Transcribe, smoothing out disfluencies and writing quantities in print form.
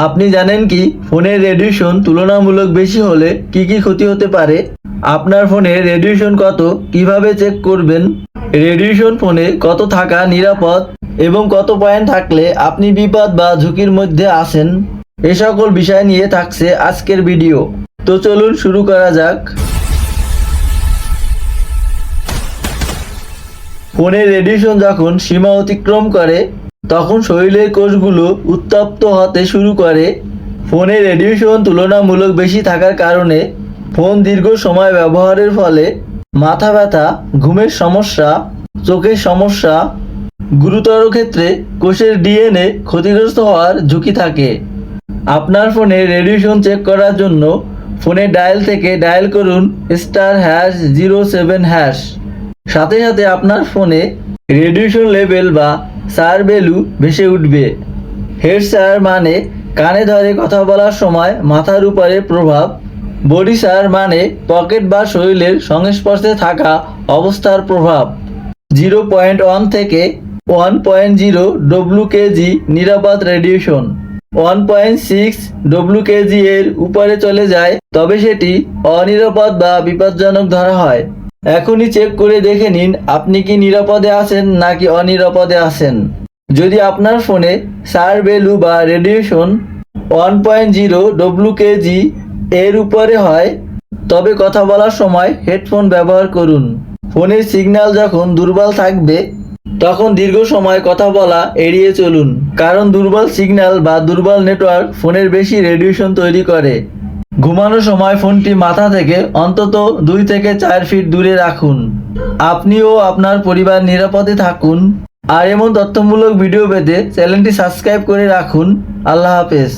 আপনি জানেন কি ফোনের রেডিয়েশন তুলনামূলক বেশি হলে কি কি ক্ষতি হতে পারে? আপনার ফোনের রেডিয়েশন কত কিভাবে চেক করবেন? রেডিয়েশন ফোনে কত থাকা নিরাপদ এবং কত পয়েন্ট থাকলে আপনি বিপদ বা ঝুঁকির মধ্যে আছেন, এ সকল বিষয় নিয়ে থাকছে আজকের ভিডিও। তো চলুন শুরু করা যাক। ফোনের রেডিয়েশন যখন সীমা অতিক্রম করে তখন শরীরের কোষগুলো উত্তপ্ত হতে শুরু করে। ফোনের রেডিয়েশন তুলনামূলক বেশি থাকার কারণে ফোন দীর্ঘ সময় ব্যবহারের ফলে মাথা ব্যথা, ঘুমের সমস্যা, চোখের সমস্যা, গুরুতর ক্ষেত্রে কোষের ডিএনএ ক্ষতিগ্রস্ত হওয়ার ঝুঁকি থাকে। আপনার ফোনে রেডিয়েশন চেক করার জন্য ফোনের ডায়াল থেকে ডায়াল করুন *07#। সাথে সাথে আপনার ফোনে রেডিয়েশন লেভেল বা সার ভ্যালু ভেসে উঠবে। হেড সার মানে কানে ধরে কথা বলার সময় মাথার উপরে প্রভাব। বডি সার মানে পকেট বা শরীরের সংস্পর্শে থাকা অবস্থার প্রভাব। 0.1 থেকে 1.0 WKG নিরাপদ রেডিয়েশন। 1.6 WKG এর উপরে চলে যায় তবে সেটি অনিরাপদ বা বিপজ্জনক ধরা হয়। এখনই চেক করে দেখে নিন আপনি কি নিরাপদে আছেন নাকি অনিরাপদে আছেন। যদি আপনার ফোনে সার ভ্যালু বা রেডিয়েশন 1.0 WKG এর উপরে হয় তবে কথা বলার সময় হেডফোন ব্যবহার করুন। ফোনের সিগন্যাল যখন দুর্বল থাকবে তখন দীর্ঘ সময় কথা বলা এড়িয়ে চলুন, কারণ দুর্বল সিগন্যাল বা দুর্বল নেটওয়ার্ক ফোনের বেশি রেডিয়েশন তৈরি করে। ঘুমানোর সময় ফোনটি মাথা থেকে অন্তত 2 থেকে 4 ফিট দূরে রাখুন। আপনিও আপনার পরিবার নিরাপদে থাকুন। আর এমন তথ্যমূলক ভিডিও পেতে চ্যানেলটি সাবস্ক্রাইব করে রাখুন। আল্লাহ হাফেজ।